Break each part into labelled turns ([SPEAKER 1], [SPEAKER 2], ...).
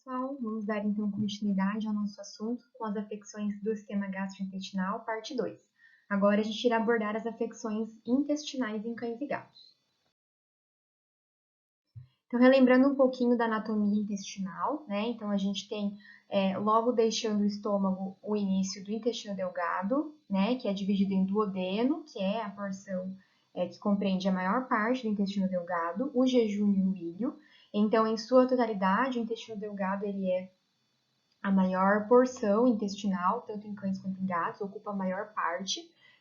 [SPEAKER 1] pessoal, vamos dar então continuidade ao nosso assunto com as afecções do sistema gastrointestinal, parte 2. Agora a gente irá abordar as afecções intestinais em cães e gatos. Então, relembrando um pouquinho da anatomia intestinal, né? Então, a gente tem, logo deixando o estômago, o início do intestino delgado, né? Que é dividido em duodeno, que é a porção que compreende a maior parte do intestino delgado, o jejunum e o ilho. Então, em sua totalidade, o intestino delgado ele é a maior porção intestinal, tanto em cães quanto em gatos, ocupa a maior parte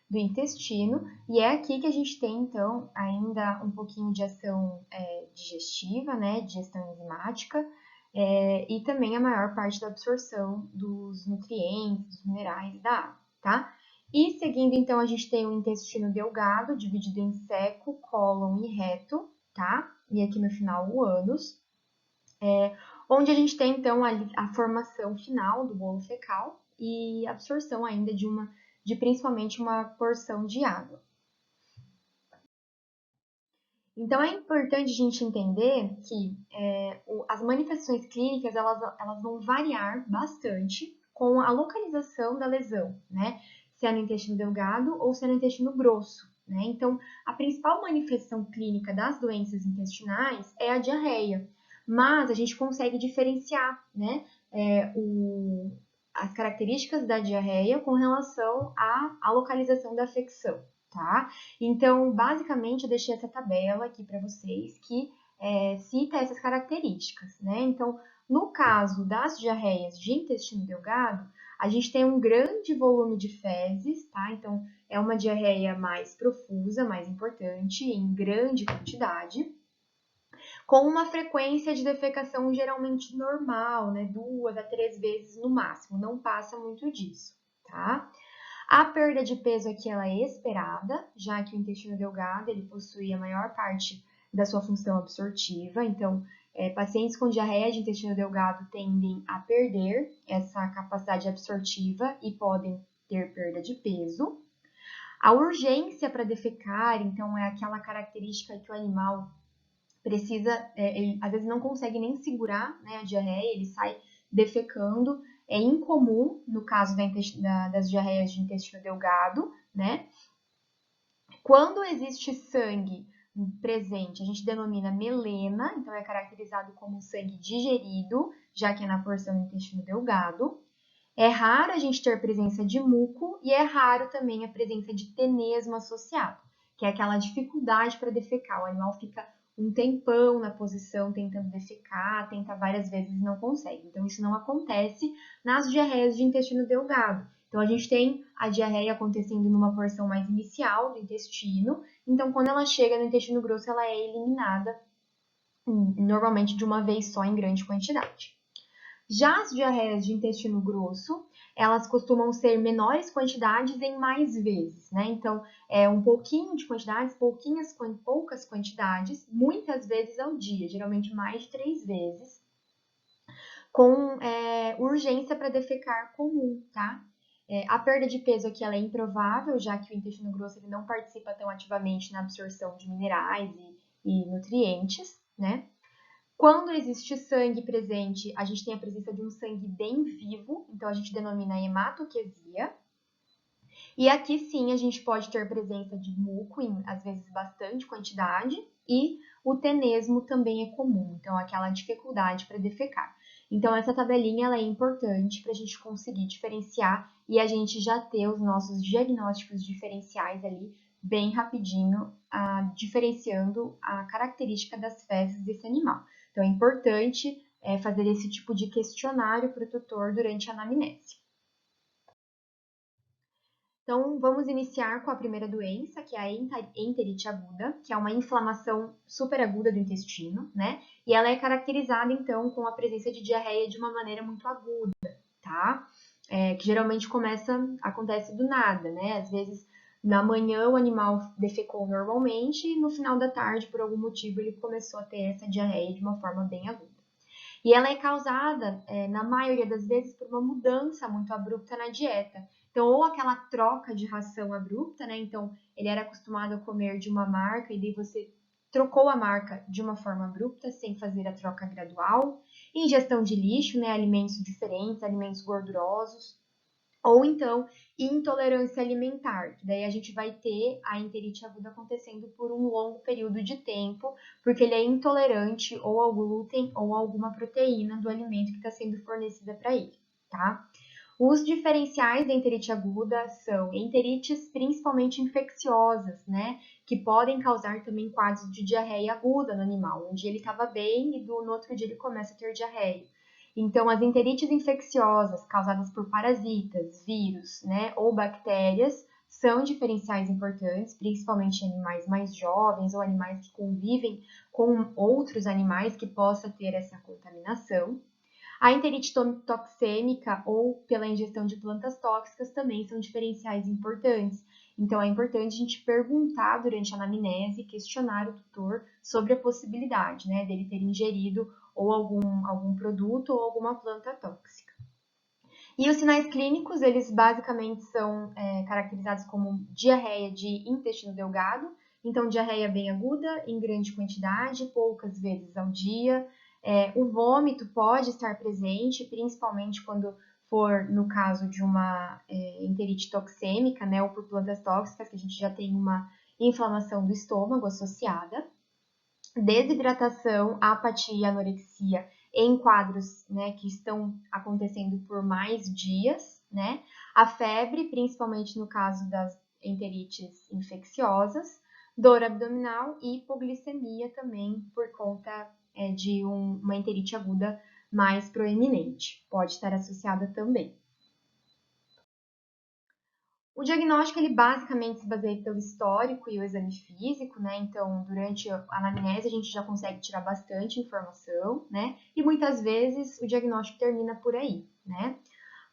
[SPEAKER 1] do intestino, e é aqui que a gente tem, então, ainda um pouquinho de ação digestiva, né, digestão enzimática, e também a maior parte da absorção dos nutrientes, dos minerais e da água, tá? E seguindo, então, a gente tem o intestino delgado, dividido em seco, cólon e reto, tá? E aqui no final o ânus, onde a gente tem, então, a formação final do bolo fecal e absorção ainda de principalmente uma porção de água. Então, é importante a gente entender que as manifestações clínicas, elas vão variar bastante com a localização da lesão, né? Se é no intestino delgado ou se é no intestino grosso, né? Então, a principal manifestação clínica das doenças intestinais é a diarreia, mas a gente consegue diferenciar, né? As características da diarreia com relação à localização da afecção, tá? Então, basicamente, eu deixei essa tabela aqui para vocês que cita essas características, né? Então, no caso das diarreias de intestino delgado, a gente tem um grande volume de fezes, tá? Então, é uma diarreia mais profusa, mais importante, em grande quantidade, com uma frequência de defecação geralmente normal, né? 2 a 3 vezes no máximo, não passa muito disso, tá? A perda de peso aqui ela é esperada, já que o intestino delgado ele possui a maior parte da sua função absortiva, então pacientes com diarreia de intestino delgado tendem a perder essa capacidade absortiva e podem ter perda de peso. A urgência para defecar, então, é aquela característica que o animal precisa, ele às vezes não consegue nem segurar, né, a diarreia, ele sai defecando. É incomum no caso das diarreias de intestino delgado, né? Quando existe sangue presente, a gente denomina melena, então é caracterizado como sangue digerido, já que é na porção do intestino delgado. É raro a gente ter presença de muco e é raro também a presença de tenesmo associado, que é aquela dificuldade para defecar. O animal fica um tempão na posição tentando defecar, tenta várias vezes e não consegue. Então, isso não acontece nas diarreias de intestino delgado. Então, a gente tem a diarreia acontecendo numa porção mais inicial do intestino. Então, quando ela chega no intestino grosso, ela é eliminada normalmente de uma vez só em grande quantidade. Já as diarreias de intestino grosso, elas costumam ser menores quantidades em mais vezes, né? Então, é um pouquinho de quantidades, poucas quantidades, muitas vezes ao dia, geralmente mais de 3 vezes, com urgência para defecar comum, tá? A perda de peso aqui ela é improvável, já que o intestino grosso ele não participa tão ativamente na absorção de minerais e nutrientes, né? Quando existe sangue presente, a gente tem a presença de um sangue bem vivo, então a gente denomina hematoquesia. E aqui sim a gente pode ter presença de muco, em às vezes bastante quantidade, e o tenesmo também é comum, então aquela dificuldade para defecar. Então essa tabelinha ela é importante para a gente conseguir diferenciar e a gente já ter os nossos diagnósticos diferenciais ali bem rapidinho, diferenciando a característica das fezes desse animal. Então, é importante fazer esse tipo de questionário para o tutor durante a anamnese. Então, vamos iniciar com a primeira doença, que é a enterite aguda, que é uma inflamação superaguda do intestino, né? E ela é caracterizada, então, com a presença de diarreia de uma maneira muito aguda, tá? Que geralmente acontece do nada, né? Às vezes, na manhã o animal defecou normalmente e no final da tarde, por algum motivo, ele começou a ter essa diarreia de uma forma bem aguda. E ela é causada, na maioria das vezes, por uma mudança muito abrupta na dieta. Então, ou aquela troca de ração abrupta, né? Então, ele era acostumado a comer de uma marca e daí você trocou a marca de uma forma abrupta, sem fazer a troca gradual. ingestão de lixo, né, alimentos diferentes, alimentos gordurosos, ou então intolerância alimentar, que daí a gente vai ter a enterite aguda acontecendo por um longo período de tempo, porque ele é intolerante ou ao glúten ou a alguma proteína do alimento que está sendo fornecida para ele, tá? Os diferenciais da enterite aguda são enterites principalmente infecciosas, né? Que podem causar também quadros de diarreia aguda no animal. Um dia ele estava bem e no outro dia ele começa a ter diarreia. Então, as enterites infecciosas causadas por parasitas, vírus, né, ou bactérias são diferenciais importantes, principalmente em animais mais jovens ou animais que convivem com outros animais que possa ter essa contaminação. A enterite toxêmica ou pela ingestão de plantas tóxicas também são diferenciais importantes. Então, é importante a gente perguntar durante a anamnese, questionar o tutor sobre a possibilidade, né, dele ter ingerido ou algum produto ou alguma planta tóxica. E os sinais clínicos, eles basicamente são caracterizados como diarreia de intestino delgado, então diarreia bem aguda, em grande quantidade, poucas vezes ao dia. O vômito pode estar presente, principalmente quando for no caso de uma enterite toxêmica, né, ou por plantas tóxicas, que a gente já tem uma inflamação do estômago associada. Desidratação, apatia e anorexia em quadros, né, que estão acontecendo por mais dias, né? A febre, principalmente no caso das enterites infecciosas, dor abdominal e hipoglicemia também por conta de uma enterite aguda mais proeminente. Pode estar associada também. O diagnóstico, ele basicamente se baseia pelo histórico e o exame físico, né? Então, durante a anamnese, a gente já consegue tirar bastante informação, né? E muitas vezes o diagnóstico termina por aí, né?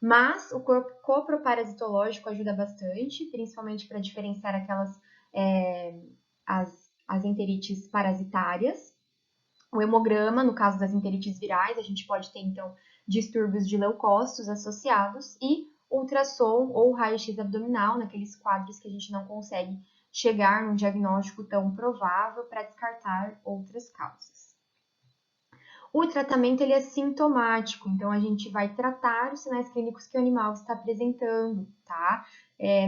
[SPEAKER 1] Mas o coproparasitológico ajuda bastante, principalmente para diferenciar aquelas, as enterites parasitárias. O hemograma, no caso das enterites virais, a gente pode ter, então, distúrbios de leucócitos associados e ultrassom ou raio-x abdominal, naqueles quadros que a gente não consegue chegar num diagnóstico tão provável para descartar outras causas. O tratamento ele é sintomático, então a gente vai tratar os sinais clínicos que o animal está apresentando, tá?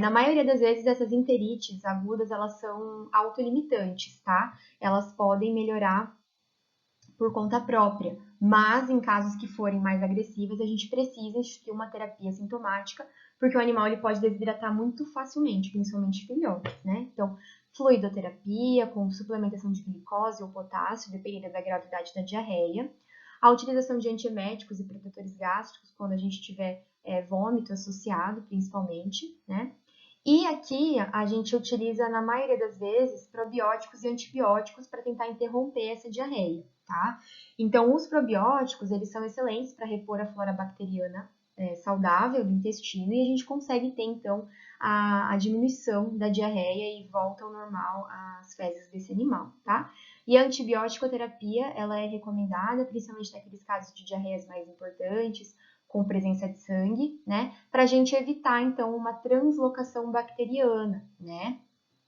[SPEAKER 1] Na maioria das vezes, essas enterites agudas, elas são autolimitantes, tá? Elas podem melhorar por conta própria, mas em casos que forem mais agressivas, a gente precisa instituir uma terapia sintomática, porque o animal ele pode desidratar muito facilmente, principalmente filhotes, né? Então, fluidoterapia com suplementação de glicose ou potássio, dependendo da gravidade da diarreia. A utilização de antieméticos e protetores gástricos quando a gente tiver vômito associado, principalmente, né? E aqui a gente utiliza, na maioria das vezes, probióticos e antibióticos para tentar interromper essa diarreia, tá? Então, os probióticos, eles são excelentes para repor a flora bacteriana saudável do intestino e a gente consegue ter, então, a diminuição da diarreia e volta ao normal as fezes desse animal, tá? E a antibiótico-terapia, ela é recomendada, principalmente naqueles casos de diarreias mais importantes, com presença de sangue, né? Para a gente evitar, então, uma translocação bacteriana, né?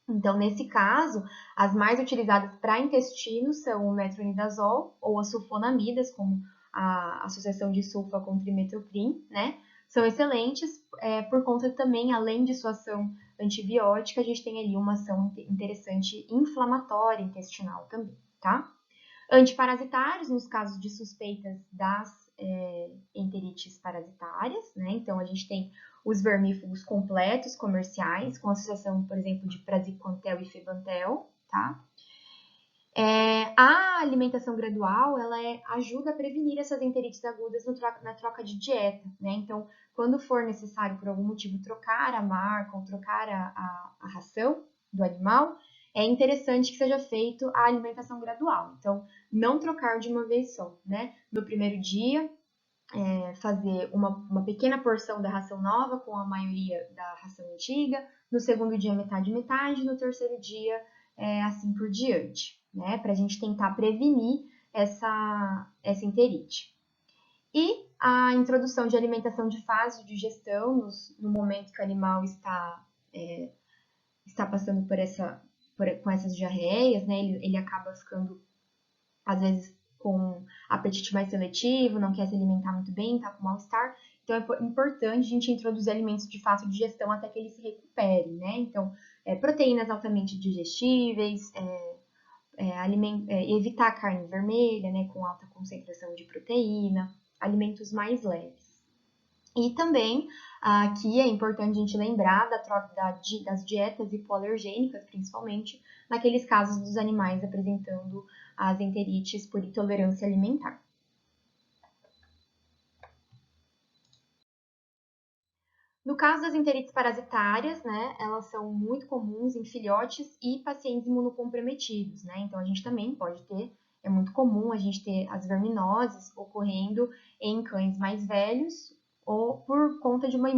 [SPEAKER 1] Então, nesse caso, as mais utilizadas para intestino são o metronidazol ou as sulfonamidas, como a associação de sulfa com trimethoprim, né? São excelentes por conta também, além de sua ação antibiótica, a gente tem ali uma ação interessante inflamatória intestinal também, tá? Antiparasitários, nos casos de suspeitas das enterites parasitárias, né? Então, a gente tem os vermífugos completos comerciais, com associação, por exemplo, de praziquantel e febantel, tá? A alimentação gradual, ela ajuda a prevenir essas enterites agudas na troca de dieta, né? Então, quando for necessário, por algum motivo, trocar a marca ou trocar a ração do animal, é interessante que seja feito a alimentação gradual. Então, não trocar de uma vez só, né? No primeiro dia, fazer uma pequena porção da ração nova com a maioria da ração antiga, no segundo dia metade metade, no terceiro dia assim por diante, né? Para a gente tentar prevenir essa enterite. E a introdução de alimentação de fase de digestão no momento que o animal está passando com essas diarreias, né? Ele acaba ficando, às vezes, com apetite mais seletivo, não quer se alimentar muito bem, está com mal-estar. Então, é importante a gente introduzir alimentos de fácil digestão até que ele se recupere, né? Então, proteínas altamente digestíveis, evitar carne vermelha, né, com alta concentração de proteína, alimentos mais leves. E também aqui é importante a gente lembrar das dietas hipoalergênicas, principalmente naqueles casos dos animais apresentando as enterites por intolerância alimentar. No caso das enterites parasitárias, né, elas são muito comuns em filhotes e pacientes imunocomprometidos, né? Então a gente também pode ter, é muito comum a gente ter as verminoses ocorrendo em cães mais velhos ou por conta de uma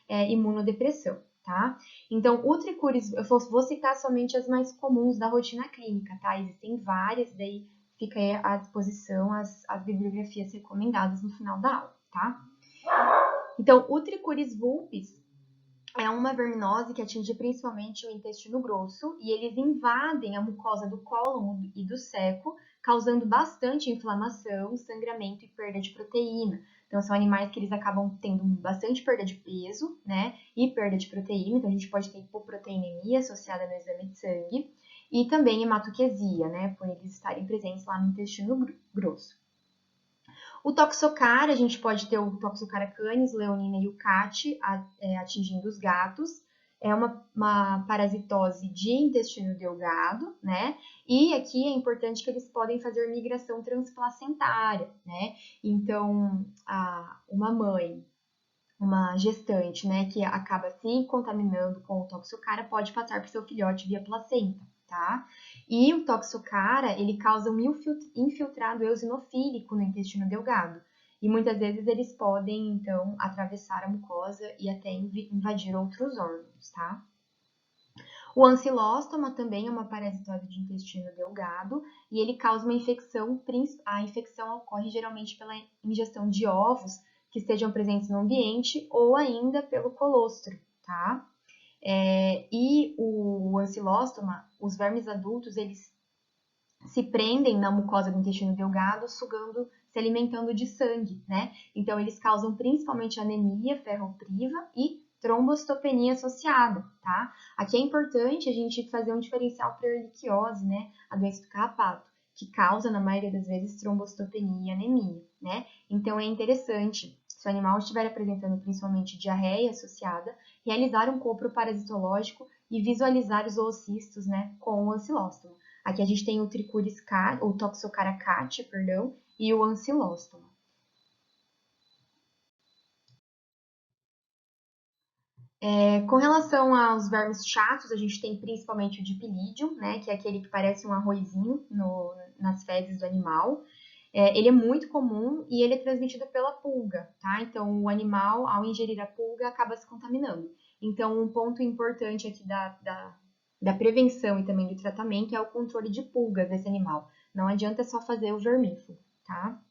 [SPEAKER 1] imunodepressão, tá? Então o tricuris, eu vou citar somente as mais comuns da rotina clínica, tá? Existem várias, daí fica aí à disposição as bibliografias recomendadas no final da aula, tá? Então, o Trichuris vulpes é uma verminose que atinge principalmente o intestino grosso e eles invadem a mucosa do cólon e do seco, causando bastante inflamação, sangramento e perda de proteína. Então, são animais que eles acabam tendo bastante perda de peso, né, e perda de proteína. Então, a gente pode ter hipoproteinemia associada no exame de sangue e também hematoquesia, né, por eles estarem presentes lá no intestino grosso. O toxocara, a gente pode ter o toxocara canis, leonina e o cat atingindo os gatos. É uma parasitose de intestino delgado, né? E aqui é importante que eles podem fazer migração transplacentária, né? Então, uma mãe, uma gestante, né, que acaba se contaminando com o toxocara pode passar para o seu filhote via placenta, tá? E o toxocara, ele causa um infiltrado eosinofílico no intestino delgado. E muitas vezes eles podem, então, atravessar a mucosa e até invadir outros órgãos, tá? O ancilóstoma também é uma parasitose de intestino delgado e ele causa uma infecção. A infecção ocorre geralmente pela ingestão de ovos que estejam presentes no ambiente ou ainda pelo colostro, tá? E o ancilóstoma, os vermes adultos, eles se prendem na mucosa do intestino delgado, sugando, se alimentando de sangue, né? Então, eles causam principalmente anemia ferropriva e trombocitopenia associada, tá? Aqui é importante a gente fazer um diferencial para a erliquiose, né? A doença do carrapato, que causa, na maioria das vezes, trombocitopenia e anemia, né? Então, é interessante, se o animal estiver apresentando principalmente diarreia associada, realizar um copro parasitológico e visualizar os oocistos, né, com o ancilóstomo. Aqui a gente tem o Trichuris cat, o Toxocara cat, perdão, e o ancilóstoma. Com relação aos vermes chatos, a gente tem principalmente o Dipylidium, né, que é aquele que parece um arrozinho nas fezes do animal. Ele é muito comum e ele é transmitido pela pulga, tá? Então, o animal, ao ingerir a pulga, acaba se contaminando. Então, um ponto importante aqui da prevenção e também do tratamento é o controle de pulgas desse animal. Não adianta só fazer o vermífugo, tá?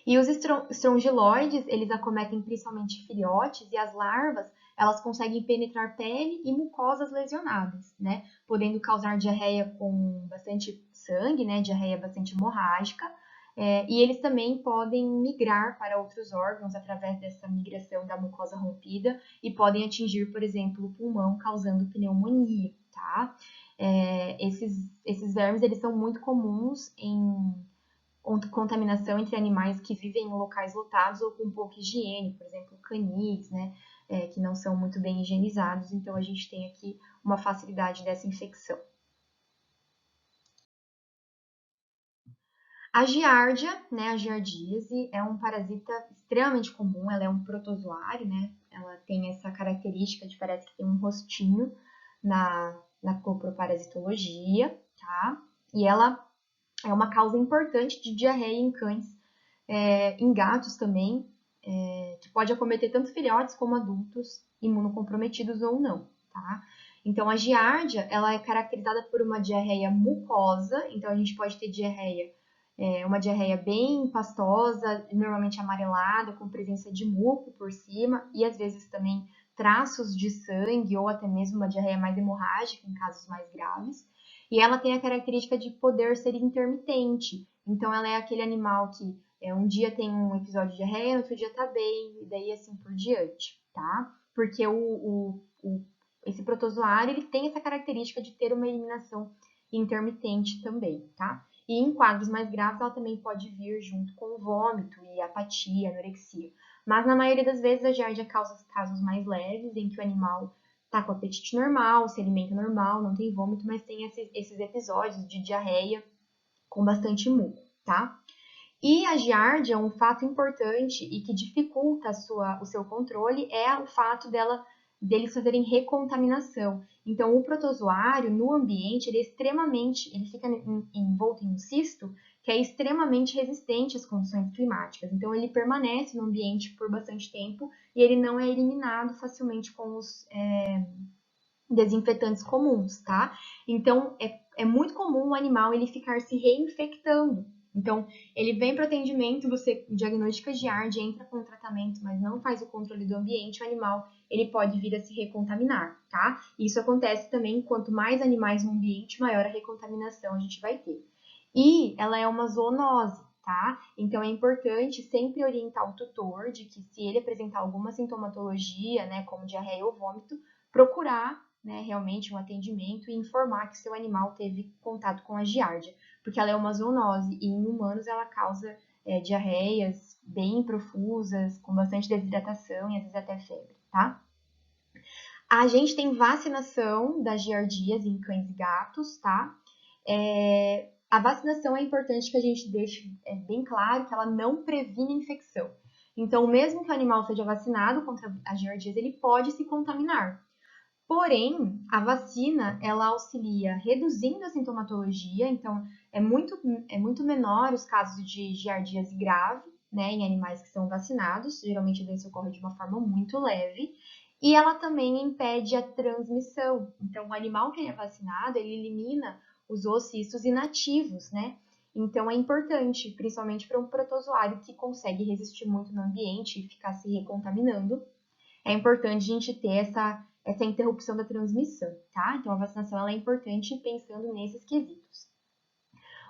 [SPEAKER 1] E os estrongiloides, eles acometem principalmente filhotes e as larvas, elas conseguem penetrar pele e mucosas lesionadas, né? Podendo causar diarreia com bastante sangue, né? Diarreia bastante hemorrágica. E eles também podem migrar para outros órgãos através dessa migração da mucosa rompida e podem atingir, por exemplo, o pulmão, causando pneumonia, tá? Esses vermes, eles são muito comuns em contaminação entre animais que vivem em locais lotados ou com pouca higiene, por exemplo, canis, né, que não são muito bem higienizados, então a gente tem aqui uma facilidade dessa infecção. A giardia, né, a giardíase, é um parasita extremamente comum, ela é um protozoário, né, ela tem essa característica de parece que tem um rostinho na coproparasitologia, tá? E ela é uma causa importante de diarreia em cães, em gatos também, que pode acometer tanto filhotes como adultos imunocomprometidos ou não, tá? Então, a giardia, ela é caracterizada por uma diarreia mucosa, então a gente pode ter uma diarreia bem pastosa, normalmente amarelada, com presença de muco por cima, e às vezes também traços de sangue, ou até mesmo uma diarreia mais hemorrágica, em casos mais graves. E ela tem a característica de poder ser intermitente. Então, ela é aquele animal que um dia tem um episódio de diarreia, outro dia tá bem, e daí assim por diante, tá? Porque esse protozoário, ele tem essa característica de ter uma eliminação intermitente também, tá? E em quadros mais graves, ela também pode vir junto com vômito e apatia, anorexia. Mas na maioria das vezes a giardia causa casos mais leves, em que o animal tá com apetite normal, se alimenta normal, não tem vômito, mas tem esses episódios de diarreia com bastante muco, tá? E a giardia, um fato importante e que dificulta o seu controle é o fato deles fazerem recontaminação. Então, o protozoário no ambiente, ele fica envolto em um cisto que é extremamente resistente às condições climáticas. Então, ele permanece no ambiente por bastante tempo e ele não é eliminado facilmente com os desinfetantes comuns, tá? Então, é muito comum o animal ele ficar se reinfectando. Então, ele vem para o atendimento, você diagnostica giardia, entra com o tratamento, mas não faz o controle do ambiente, o animal ele pode vir a se recontaminar, tá? Isso acontece também, quanto mais animais no ambiente, maior a recontaminação a gente vai ter. E ela é uma zoonose, tá? Então, é importante sempre orientar o tutor de que se ele apresentar alguma sintomatologia, né, como diarreia ou vômito, procurar realmente um atendimento e informar que seu animal teve contato com a giardia, porque ela é uma zoonose e em humanos ela causa diarreias bem profusas, com bastante desidratação e às vezes até febre, tá? A gente tem vacinação das giardias em cães e gatos, tá? A vacinação é importante que a gente deixe bem claro que ela não previne infecção. Então, mesmo que o animal seja vacinado contra as giardias, ele pode se contaminar. Porém, a vacina, ela auxilia reduzindo a sintomatologia, então é muito menor os casos de giardíase grave, né, em animais que são vacinados, geralmente a doença ocorre de uma forma muito leve, e ela também impede a transmissão. Então, o animal que é vacinado, ele elimina os oocitos inativos, né? Então, é importante, principalmente para um protozoário que consegue resistir muito no ambiente e ficar se recontaminando, é importante a gente ter essa interrupção da transmissão, tá? Então, a vacinação ela é importante pensando nesses quesitos.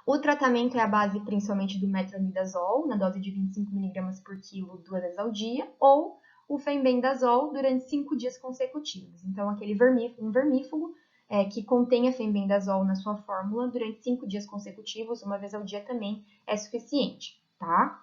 [SPEAKER 1] O tratamento é à base principalmente do metronidazol, na dose de 25 mg por quilo, 2 vezes ao dia, ou o fenbendazol durante 5 dias consecutivos. Então, um vermífugo que contenha fenbendazol na sua fórmula durante 5 dias consecutivos, uma vez ao dia também é suficiente, tá?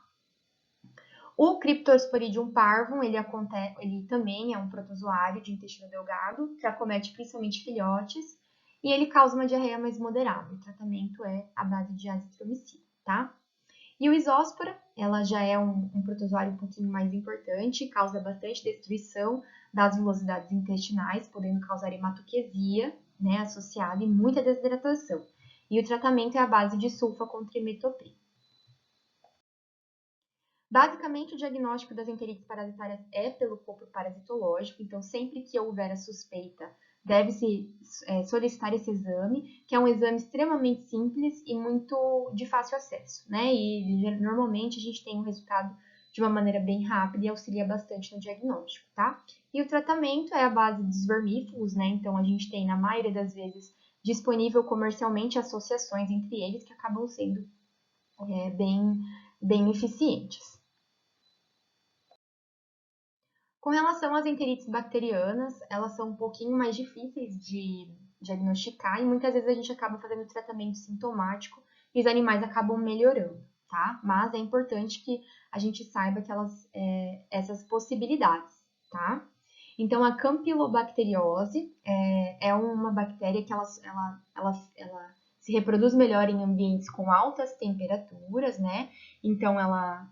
[SPEAKER 1] O Cryptosporidium parvum, ele também é um protozoário de intestino delgado, que acomete principalmente filhotes, e ele causa uma diarreia mais moderada. O tratamento é à base de azitromicina, tá? E o Isóspora, ela já é um protozoário um pouquinho mais importante, causa bastante destruição das vilosidades intestinais, podendo causar hematoquesia, né, associada e muita desidratação. E o tratamento é à base de sulfa contra imetoprim. Basicamente, o diagnóstico das enterites parasitárias é pelo corpo parasitológico, então sempre que houver a suspeita, deve-se solicitar esse exame, que é um exame extremamente simples e muito de fácil acesso, né? E normalmente a gente tem um resultado de uma maneira bem rápida e auxilia bastante no diagnóstico, tá? E o tratamento é a base dos vermífugos, né? Então a gente tem, na maioria das vezes, disponível comercialmente associações entre eles que acabam sendo bem eficientes. Com relação às enterites bacterianas, elas são um pouquinho mais difíceis de diagnosticar e muitas vezes a gente acaba fazendo tratamento sintomático e os animais acabam melhorando, tá? Mas é importante que a gente saiba que essas possibilidades, tá? Então, a campylobacteriose é uma bactéria que ela se reproduz melhor em ambientes com altas temperaturas, né? Então, ela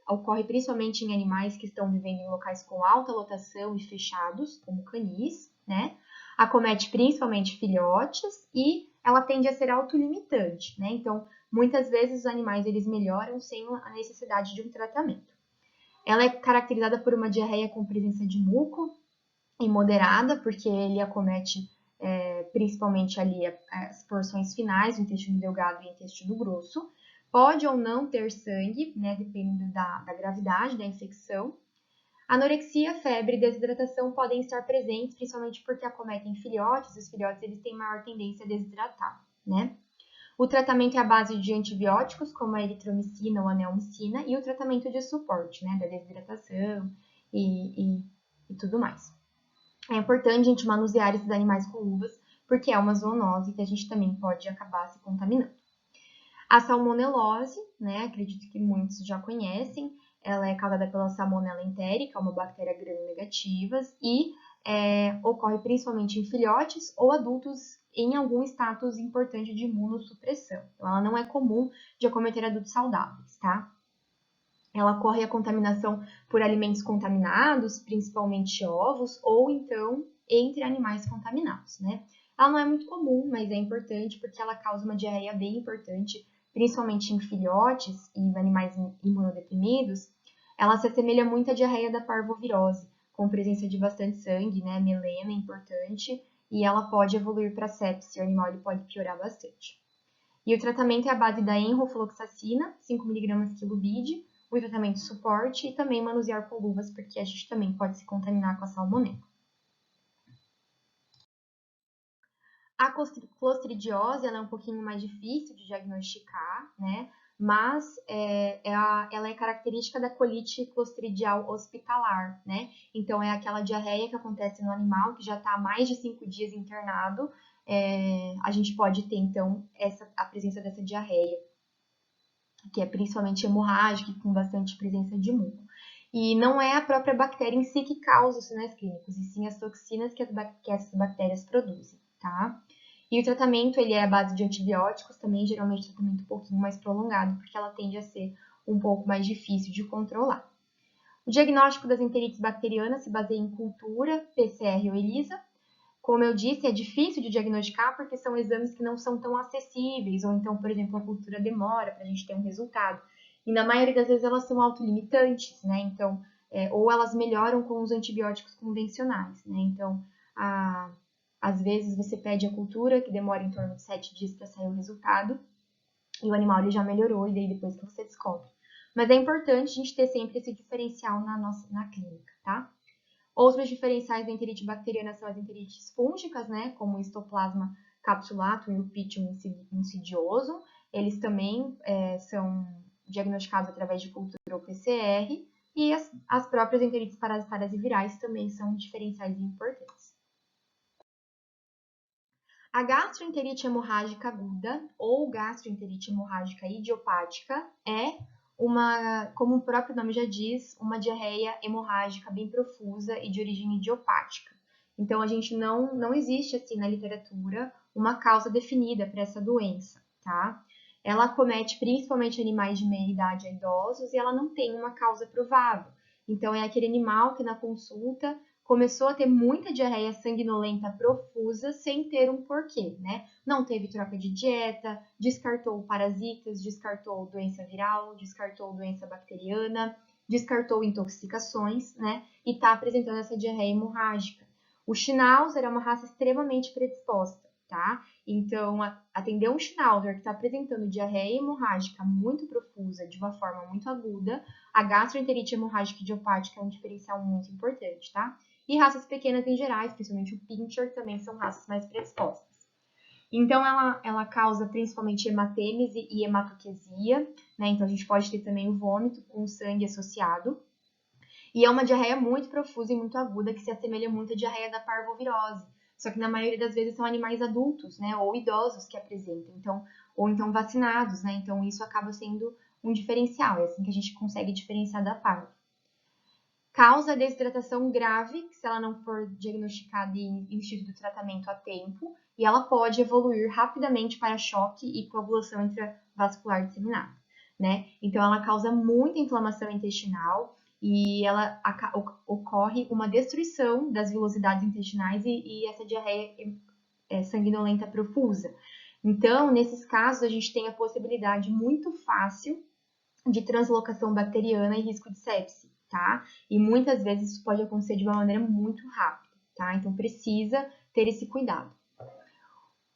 [SPEAKER 1] ocorre principalmente em animais que estão vivendo em locais com alta lotação e fechados, como canis, né? Acomete principalmente filhotes e ela tende a ser autolimitante, né? Então, muitas vezes os animais eles melhoram sem a necessidade de um tratamento. Ela é caracterizada por uma diarreia com presença de muco e moderada, porque ele acomete principalmente ali as porções finais do intestino delgado e intestino grosso. Pode ou não ter sangue, né, dependendo da gravidade da infecção. Anorexia, febre e desidratação podem estar presentes, principalmente porque acometem filhotes, e os filhotes eles têm maior tendência a desidratar, né? O tratamento é à base de antibióticos, como a eritromicina ou a neomicina, e o tratamento de suporte, né, da desidratação e tudo mais. É importante a gente manusear esses animais com luvas, porque é uma zoonose que a gente também pode acabar se contaminando. A salmonelose, né, acredito que muitos já conhecem, ela é causada pela salmonella entérica, uma bactéria gram-negativa, e ocorre principalmente em filhotes ou adultos em algum status importante de imunossupressão. Então, ela não é comum de acometer adultos saudáveis, tá? Ela ocorre a contaminação por alimentos contaminados, principalmente ovos, ou então entre animais contaminados, né? Ela não é muito comum, mas é importante porque ela causa uma diarreia bem importante, principalmente em filhotes e animais imunodeprimidos. Ela se assemelha muito à diarreia da parvovirose, com presença de bastante sangue, né? Melena é importante, e ela pode evoluir para sepse, o animal ele pode piorar bastante. E o tratamento é à base da enrofloxacina, 5 mg quilobid, o tratamento de suporte e também manusear com luvas, porque a gente também pode se contaminar com a salmonela. A clostridiose ela é um pouquinho mais difícil de diagnosticar, né? Mas ela é característica da colite clostridial hospitalar, né? Então, é aquela diarreia que acontece no animal que já está há mais de 5 dias internado. A gente pode ter, então, a presença dessa diarreia, que é principalmente hemorrágica e com bastante presença de muco. E não é a própria bactéria em si que causa os sinais clínicos, e sim as toxinas que essas bactérias produzem, tá? E o tratamento, ele é à base de antibióticos, também geralmente tratamento um pouquinho mais prolongado, porque ela tende a ser um pouco mais difícil de controlar. O diagnóstico das enterites bacterianas se baseia em cultura, PCR ou ELISA. Como eu disse, é difícil de diagnosticar porque são exames que não são tão acessíveis, ou então, por exemplo, a cultura demora para a gente ter um resultado. E na maioria das vezes elas são autolimitantes, né? Então, ou elas melhoram com os antibióticos convencionais, né? Então, às vezes você pede a cultura, que demora em torno de 7 dias para sair o resultado, e o animal ele já melhorou, e daí depois que você descobre. Mas é importante a gente ter sempre esse diferencial na clínica, tá? Outros diferenciais da enterite bacteriana são as enterites fúngicas, né, como o Histoplasma capsulatum e o Pythium insidiosum. Eles também são diagnosticados através de cultura ou PCR, e as próprias enterites parasitárias e virais também são diferenciais importantes. A gastroenterite hemorrágica aguda ou gastroenterite hemorrágica idiopática é como o próprio nome já diz, uma diarreia hemorrágica bem profusa e de origem idiopática. Então, a gente não existe, assim, na literatura, uma causa definida para essa doença, tá? Ela acomete principalmente animais de meia idade a idosos e ela não tem uma causa provável. Então, é aquele animal que na consulta começou a ter muita diarreia sanguinolenta profusa sem ter um porquê, né? Não teve troca de dieta, descartou parasitas, descartou doença viral, descartou doença bacteriana, descartou intoxicações, né? E tá apresentando essa diarreia hemorrágica. O Schnauzer é uma raça extremamente predisposta, tá? Então, atender um Schnauzer que está apresentando diarreia hemorrágica muito profusa, de uma forma muito aguda, a gastroenterite hemorrágica idiopática é um diferencial muito importante, tá? E raças pequenas em geral, principalmente o Pinscher, também são raças mais predispostas. Então, ela causa principalmente hematêmese e hematoquesia, né? Então, a gente pode ter também o vômito com sangue associado. E é uma diarreia muito profusa e muito aguda, que se assemelha muito à diarreia da parvovirose. Só que na maioria das vezes são animais adultos, né? Ou idosos que apresentam, então, ou então vacinados, né? Então, isso acaba sendo um diferencial. É assim que a gente consegue diferenciar da parvo. Causa desidratação grave, se ela não for diagnosticada e instituído o tratamento a tempo, e ela pode evoluir rapidamente para choque e coagulação intravascular disseminada, né? Então, ela causa muita inflamação intestinal e ocorre uma destruição das vilosidades intestinais e essa diarreia sanguinolenta profusa. Então, nesses casos, a gente tem a possibilidade muito fácil de translocação bacteriana e risco de sepse, tá? E muitas vezes isso pode acontecer de uma maneira muito rápida, tá? Então precisa ter esse cuidado.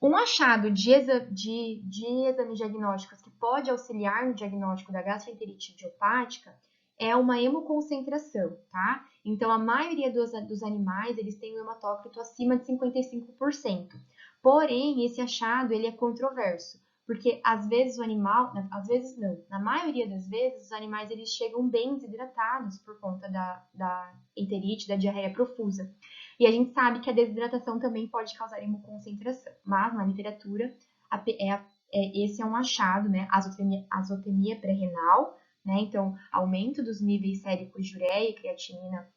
[SPEAKER 1] Um achado de exames diagnósticos que pode auxiliar no diagnóstico da gastroenterite idiopática é uma hemoconcentração, tá? Então, a maioria dos animais, eles têm um hematócrito acima de 55%. Porém, esse achado, ele é controverso, porque às vezes o animal, às vezes não, na maioria das vezes, os animais, eles chegam bem desidratados por conta da enterite, da diarreia profusa. E a gente sabe que a desidratação também pode causar hemoconcentração, mas na literatura, esse é um achado, né? Azotemia pré-renal, né? Então, aumento dos níveis séricos de ureia e creatinina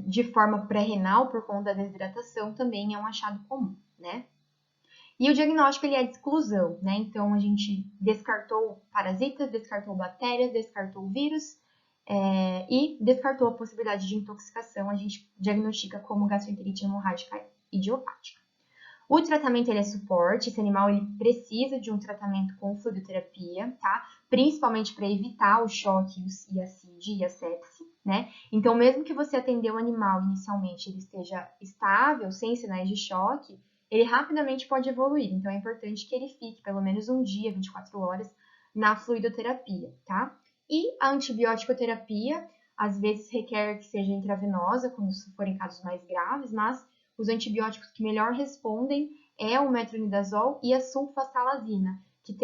[SPEAKER 1] de forma pré-renal por conta da desidratação também é um achado comum, né? E o diagnóstico ele é de exclusão, né? Então a gente descartou parasitas, descartou bactérias, descartou vírus e descartou a possibilidade de intoxicação. A gente diagnostica como gastroenterite hemorrágica idiopática. O tratamento ele é suporte, esse animal ele precisa de um tratamento com fluidoterapia, tá? Principalmente para evitar o choque e a CID e a sepse, né? Então, mesmo que você atendeu o animal inicialmente, ele esteja estável, sem sinais de choque, ele rapidamente pode evoluir. Então, é importante que ele fique pelo menos um dia, 24 horas, na fluidoterapia, tá? E a antibiótico-terapia, às vezes requer que seja intravenosa, quando forem casos mais graves, mas os antibióticos que melhor respondem é o metronidazol e a sulfasalazina, que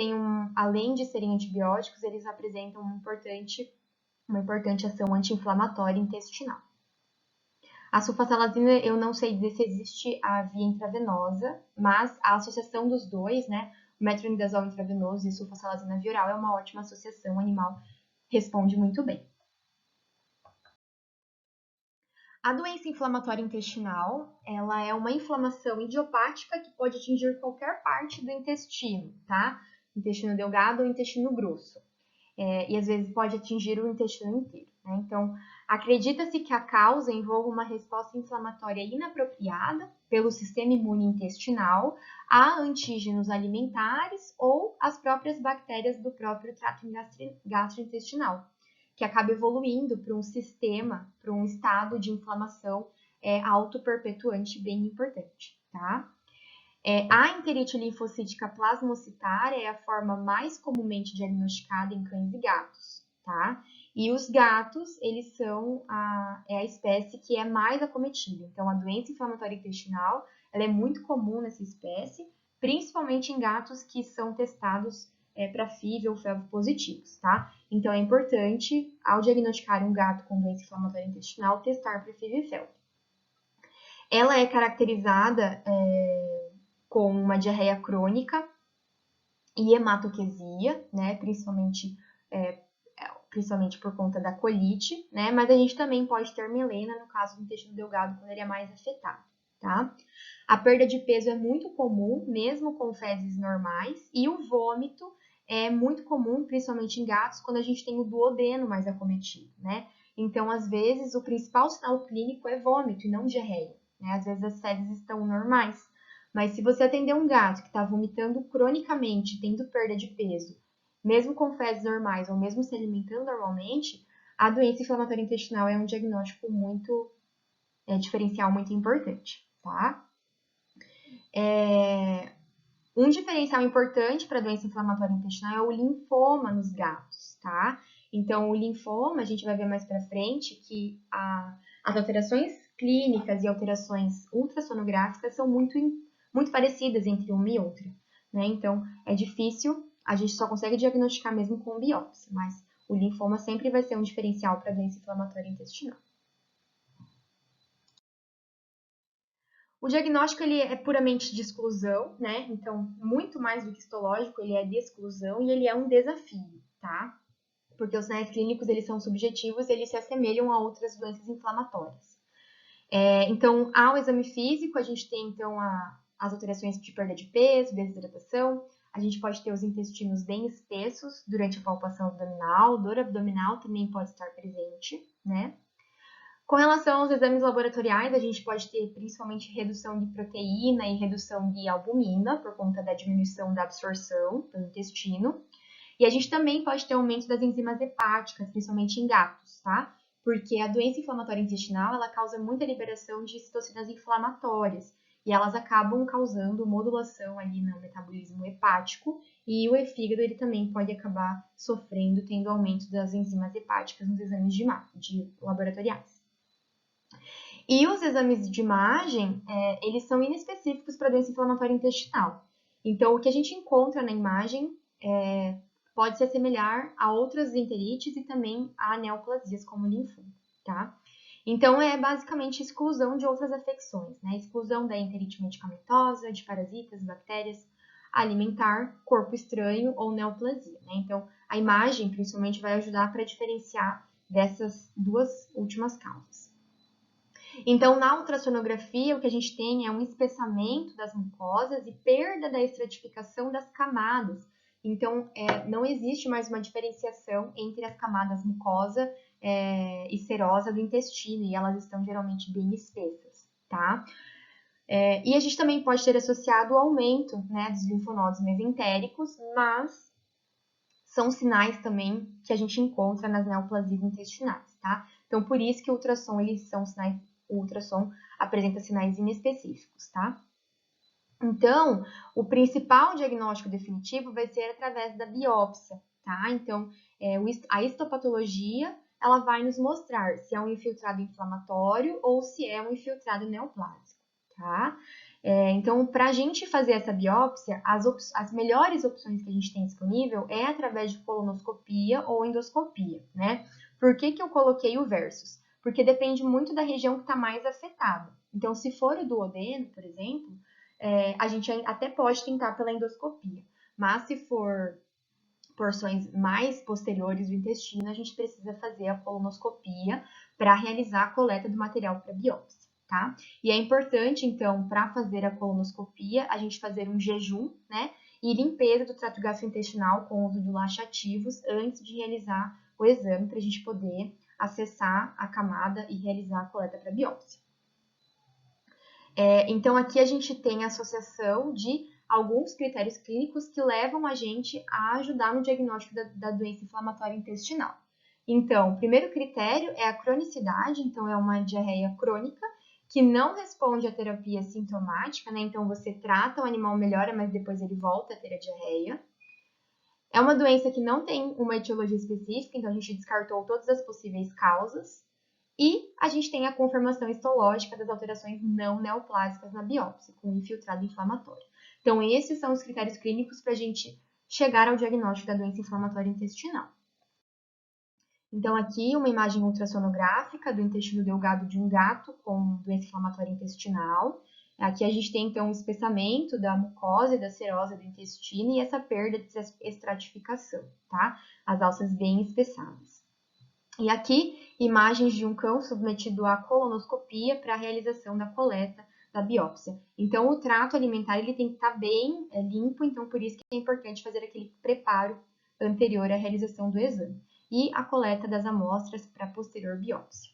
[SPEAKER 1] além de serem antibióticos, eles apresentam uma importante ação anti-inflamatória intestinal. A sulfasalazina, eu não sei dizer se existe a via intravenosa, mas a associação dos dois, né, o metronidazol intravenoso e a sulfasalazina via oral é uma ótima associação, o animal responde muito bem. A doença inflamatória intestinal, ela é uma inflamação idiopática que pode atingir qualquer parte do intestino, tá? Intestino delgado ou intestino grosso. E às vezes pode atingir o intestino inteiro, né? Então, acredita-se que a causa envolva uma resposta inflamatória inapropriada pelo sistema imune intestinal a antígenos alimentares ou as próprias bactérias do próprio trato gastrointestinal, que acaba evoluindo para um sistema, para um estado de inflamação autoperpetuante bem importante, tá? A enterite linfocítica plasmocitária é a forma mais comumente diagnosticada em cães e gatos, tá? E os gatos, eles são a espécie que é mais acometida. Então, a doença inflamatória intestinal, ela é muito comum nessa espécie, principalmente em gatos que são testados para FIV ou FeV positivos, tá? Então, é importante, ao diagnosticar um gato com doença inflamatória intestinal, testar para FIV e FeV. Ela é caracterizada com uma diarreia crônica e hematoquesia, né, principalmente por conta da colite, né, mas a gente também pode ter melena no caso do intestino delgado quando ele é mais afetado, tá? A perda de peso é muito comum, mesmo com fezes normais, e o vômito é muito comum, principalmente em gatos, quando a gente tem o duodeno mais acometido, né? Então, às vezes, o principal sinal clínico é vômito e não diarreia, né? Às vezes as fezes estão normais. Mas se você atender um gato que está vomitando cronicamente, tendo perda de peso, mesmo com fezes normais ou mesmo se alimentando normalmente, a doença inflamatória intestinal é um diagnóstico muito diferencial muito importante, tá? Um diferencial importante para a doença inflamatória intestinal é o linfoma nos gatos, tá? Então, o linfoma, a gente vai ver mais para frente que as alterações clínicas e alterações ultrassonográficas são muito parecidas entre uma e outra, né? Então, é difícil, a gente só consegue diagnosticar mesmo com biópsia, mas o linfoma sempre vai ser um diferencial para a doença inflamatória intestinal. O diagnóstico ele é puramente de exclusão, né? Então, muito mais do que histológico, ele é de exclusão e ele é um desafio, tá? Porque os sinais clínicos eles são subjetivos, eles se assemelham a outras doenças inflamatórias. Então, ao exame físico, a gente tem então as alterações de perda de peso, desidratação. A gente pode ter os intestinos bem espessos durante a palpação abdominal, dor abdominal também pode estar presente, né? Com relação aos exames laboratoriais, a gente pode ter principalmente redução de proteína e redução de albumina, por conta da diminuição da absorção pelo intestino. E a gente também pode ter aumento das enzimas hepáticas, principalmente em gatos, tá? Porque a doença inflamatória intestinal, ela causa muita liberação de citocinas inflamatórias. e elas acabam causando modulação ali no metabolismo hepático, e o fígado ele também pode acabar sofrendo, tendo aumento das enzimas hepáticas nos exames de laboratoriais. E os exames de imagem, eles são inespecíficos para doença inflamatória intestinal. Então, o que a gente encontra na imagem pode se assemelhar a outras enterites e também a neoplasias, como o linfoma, tá? Então, é basicamente exclusão de outras afecções, né? Exclusão da enterite medicamentosa, de parasitas, bactérias, alimentar, corpo estranho ou neoplasia, né? Então, a imagem, principalmente, vai ajudar para diferenciar dessas duas últimas causas. Então, na ultrassonografia, o que a gente tem é um espessamento das mucosas e perda da estratificação das camadas. Então, não existe mais uma diferenciação entre as camadas mucosa e serosa do intestino, e elas estão geralmente bem espessas, tá? E a gente também pode ter associado o aumento, né, dos linfonodos mesentéricos, mas são sinais também que a gente encontra nas neoplasias intestinais, tá? Então, por isso que o ultrassom, o ultrassom apresenta sinais inespecíficos, tá? Então, o principal diagnóstico definitivo vai ser através da biópsia, tá? Então, a histopatologia, ela vai nos mostrar se é um infiltrado inflamatório ou se é um infiltrado neoplásico, tá? Então, para a gente fazer essa biópsia, as melhores opções que a gente tem disponível é através de colonoscopia ou endoscopia, né? Por que eu coloquei o versus? Porque depende muito da região que está mais afetada. Então, se for o duodeno, por exemplo, a gente até pode tentar pela endoscopia, mas se for porções mais posteriores do intestino, a gente precisa fazer a colonoscopia para realizar a coleta do material para biópsia, tá? E é importante, então, para fazer a colonoscopia, a gente fazer um jejum, né? E limpeza do trato gastrointestinal com o uso de laxativos antes de realizar o exame, para a gente poder acessar a camada e realizar a coleta para biópsia. Então, aqui a gente tem a associação de alguns critérios clínicos que levam a gente a ajudar no diagnóstico da doença inflamatória intestinal. Então, o primeiro critério é a cronicidade, então é uma diarreia crônica que não responde à terapia sintomática, né? Então, você trata, o animal melhora, mas depois ele volta a ter a diarreia. É uma doença que não tem uma etiologia específica, então a gente descartou todas as possíveis causas. E a gente tem a confirmação histológica das alterações não neoplásicas na biópsia, com infiltrado inflamatório. Então, esses são os critérios clínicos para a gente chegar ao diagnóstico da doença inflamatória intestinal. Então, aqui uma imagem ultrassonográfica do intestino delgado de um gato com doença inflamatória intestinal. Aqui a gente tem, então, um espessamento da mucosa e da serosa do intestino e essa perda de estratificação, tá? As alças bem espessadas. E aqui, imagens de um cão submetido à colonoscopia para a realização da coleta da biópsia. Então, o trato alimentar ele tem que estar bem limpo, então por isso que é importante fazer aquele preparo anterior à realização do exame. E a coleta das amostras para posterior biópsia.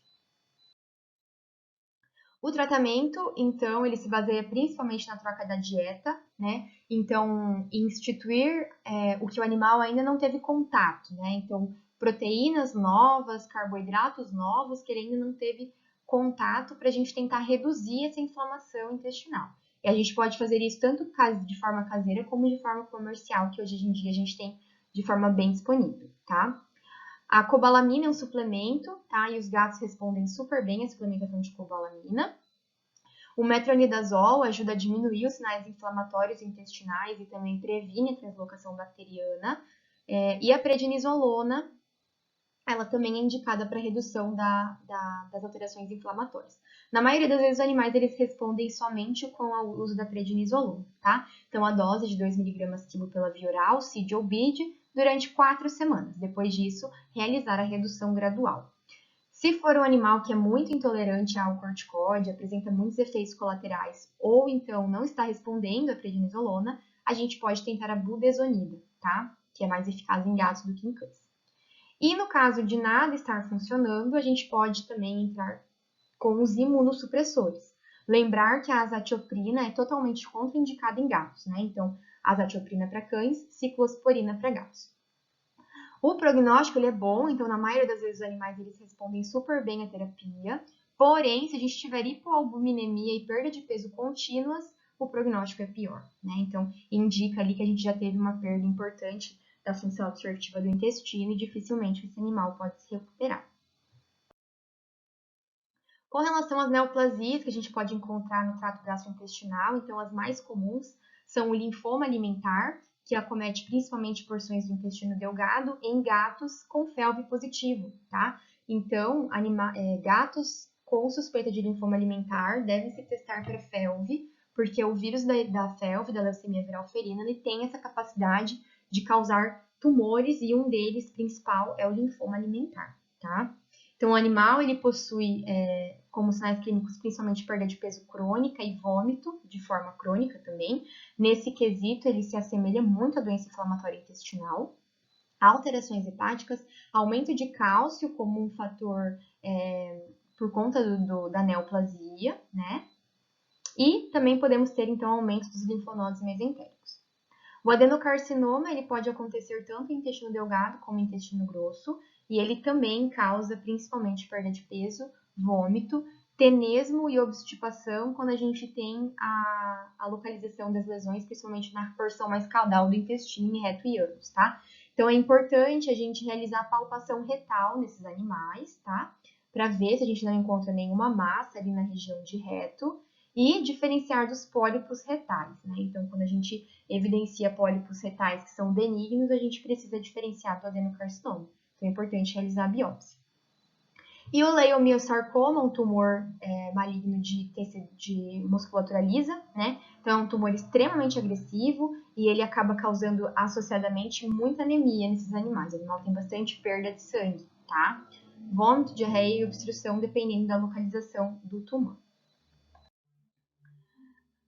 [SPEAKER 1] O tratamento, então, ele se baseia principalmente na troca da dieta, né? Então, instituir o que o animal ainda não teve contato, né? Então, proteínas novas, carboidratos novos que ele ainda não teve contato para a gente tentar reduzir essa inflamação intestinal. E a gente pode fazer isso tanto de forma caseira como de forma comercial, que hoje em dia a gente tem de forma bem disponível, tá? A cobalamina é um suplemento, tá? E os gatos respondem super bem à suplementação de cobalamina. O metronidazol ajuda a diminuir os sinais inflamatórios intestinais e também previne a translocação bacteriana. E a prednisolona, ela também é indicada para redução das alterações inflamatórias. Na maioria das vezes, os animais eles respondem somente com o uso da prednisolona, tá? Então, a dose de 2 mg quilo pela via oral, CID ou BID, durante 4 semanas. Depois disso, realizar a redução gradual. Se for um animal que é muito intolerante ao corticóide, apresenta muitos efeitos colaterais ou então não está respondendo à prednisolona, a gente pode tentar a budesonida, tá? Que é mais eficaz em gatos do que em cães. E no caso de nada estar funcionando, a gente pode também entrar com os imunossupressores. Lembrar que a azatioprina é totalmente contraindicada em gatos, né? Então, azatioprina para cães, ciclosporina para gatos. O prognóstico ele é bom, então na maioria das vezes os animais eles respondem super bem à terapia, Porém, se a gente tiver hipoalbuminemia e perda de peso contínuas, o prognóstico é pior, né? Então, indica ali que a gente já teve uma perda importante da função absortiva do intestino e dificilmente esse animal pode se recuperar. Com relação às neoplasias que a gente pode encontrar no trato gastrointestinal, então as mais comuns são o linfoma alimentar, que acomete principalmente porções do intestino delgado em gatos com FeLV positivo, tá? Então, gatos com suspeita de linfoma alimentar devem se testar para FeLV, porque o vírus da FeLV, da leucemia viral ferina, ele tem essa capacidade de causar tumores e um deles principal é o linfoma alimentar, tá? Então, o animal ele possui como sinais clínicos principalmente perda de peso crônica e vômito de forma crônica também. Nesse quesito, ele se assemelha muito à doença inflamatória intestinal. Alterações hepáticas, aumento de cálcio como um fator por conta da neoplasia, né? E também podemos ter, então, aumento dos linfonodos mesentéricos. O adenocarcinoma ele pode acontecer tanto em intestino delgado como em intestino grosso, e ele também causa principalmente perda de peso, vômito, tenesmo e obstipação quando a gente tem a localização das lesões, principalmente na porção mais caudal do intestino e reto e ânus, tá? Então é importante a gente realizar a palpação retal nesses animais, tá? Para ver se a gente não encontra nenhuma massa ali na região de reto e diferenciar dos pólipos retais, né? Então, quando a gente evidencia pólipos retais que são benignos, a gente precisa diferenciar do adenocarcinoma. Então, é importante realizar a biópsia. E o leiomiossarcoma, um tumor maligno de musculatura lisa, né? Então, é um tumor extremamente agressivo e ele acaba causando associadamente muita anemia nesses animais. O animal tem bastante perda de sangue, tá? Vômito, diarreia e obstrução, dependendo da localização do tumor.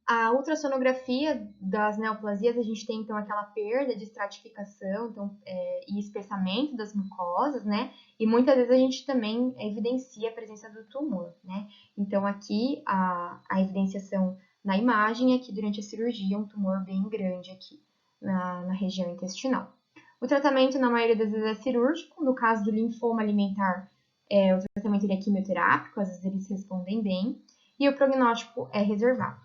[SPEAKER 1] A ultrassonografia das neoplasias, a gente tem então aquela perda de estratificação então, e espessamento das mucosas, né? E muitas vezes a gente também evidencia a presença do tumor, né? Então aqui a evidenciação na imagem é que durante a cirurgia um tumor bem grande aqui na região intestinal. O tratamento na maioria das vezes é cirúrgico, no caso do linfoma alimentar, o tratamento é quimioterápico, às vezes eles respondem bem, e o prognóstico é reservado.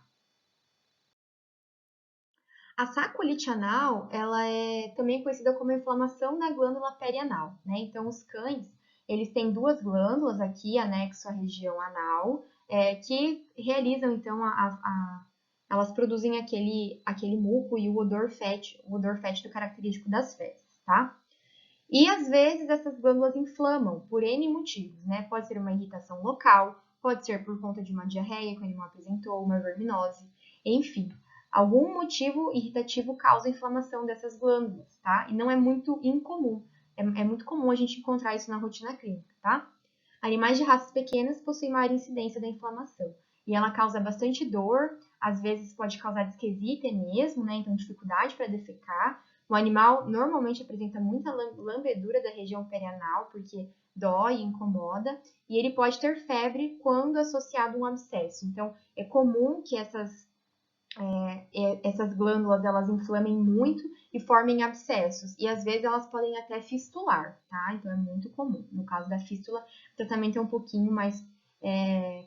[SPEAKER 1] A sacolite anal, ela é também conhecida como inflamação da glândula perianal, né? Então, os cães, eles têm duas glândulas aqui, anexo à região anal, que realizam, então, elas produzem aquele muco e o odor fétido característico das fezes, tá? E, às vezes, essas glândulas inflamam por N motivos, né? Pode ser uma irritação local, pode ser por conta de uma diarreia que o animal apresentou, uma verminose, enfim. Algum motivo irritativo causa inflamação dessas glândulas, tá? E não é muito incomum. É muito comum a gente encontrar isso na rotina clínica, tá? Animais de raças pequenas possuem maior incidência da inflamação. E ela causa bastante dor, às vezes pode causar disquesia e tenesmo, né? Então, dificuldade para defecar. O animal normalmente apresenta muita lambedura da região perianal, porque dói, incomoda. E ele pode ter febre quando associado a um abscesso. Então, é comum que essas glândulas elas inflamem muito e formem abscessos. E às vezes elas podem até fistular, tá? Então é muito comum. No caso da fístula, o tratamento é um pouquinho mais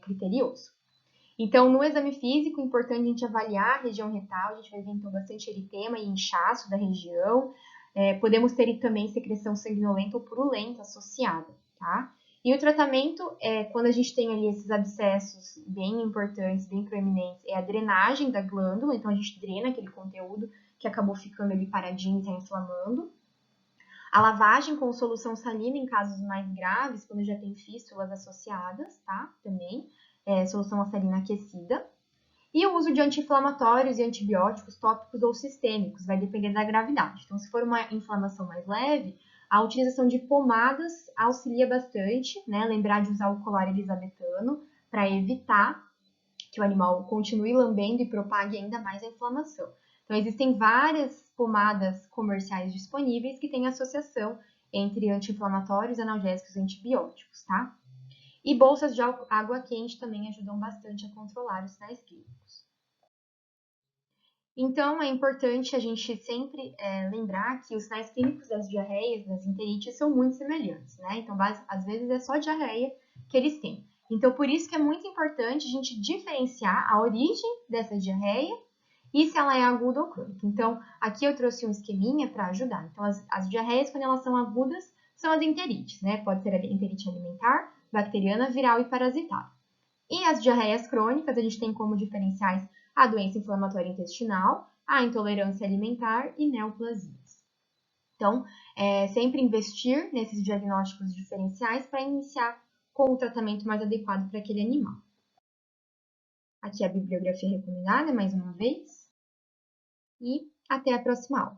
[SPEAKER 1] criterioso. Então, no exame físico, é importante a gente avaliar a região retal, a gente vai ver então bastante eritema e inchaço da região. Podemos ter também secreção sanguinolenta ou purulenta associada, tá? E o tratamento, quando a gente tem ali esses abscessos bem importantes, bem proeminentes, é a drenagem da glândula, então a gente drena aquele conteúdo que acabou ficando ali paradinho e está inflamando. A lavagem com solução salina em casos mais graves, quando já tem fístulas associadas, tá? Também, solução salina aquecida. E o uso de anti-inflamatórios e antibióticos tópicos ou sistêmicos, vai depender da gravidade. Então, se for uma inflamação mais leve, a utilização de pomadas auxilia bastante, né? Lembrar de usar o colar elisabetano para evitar que o animal continue lambendo e propague ainda mais a inflamação. Então, existem várias pomadas comerciais disponíveis que têm associação entre anti-inflamatórios, analgésicos e antibióticos, tá? E bolsas de água quente também ajudam bastante a controlar os sinais clínicos. Então, é importante a gente sempre lembrar que os sinais clínicos das diarreias, das enterites, são muito semelhantes, né? Então, às vezes é só diarreia que eles têm. Então, por isso que é muito importante a gente diferenciar a origem dessa diarreia e se ela é aguda ou crônica. Então, aqui eu trouxe um esqueminha para ajudar. Então, as diarreias, quando elas são agudas, são as enterites, né? Pode ser a enterite alimentar, bacteriana, viral e parasitária. E as diarreias crônicas, a gente tem como diferenciais a doença inflamatória intestinal, a intolerância alimentar e neoplasias. Então, sempre investir nesses diagnósticos diferenciais para iniciar com o tratamento mais adequado para aquele animal. Aqui a bibliografia recomendada, mais uma vez. E até a próxima aula.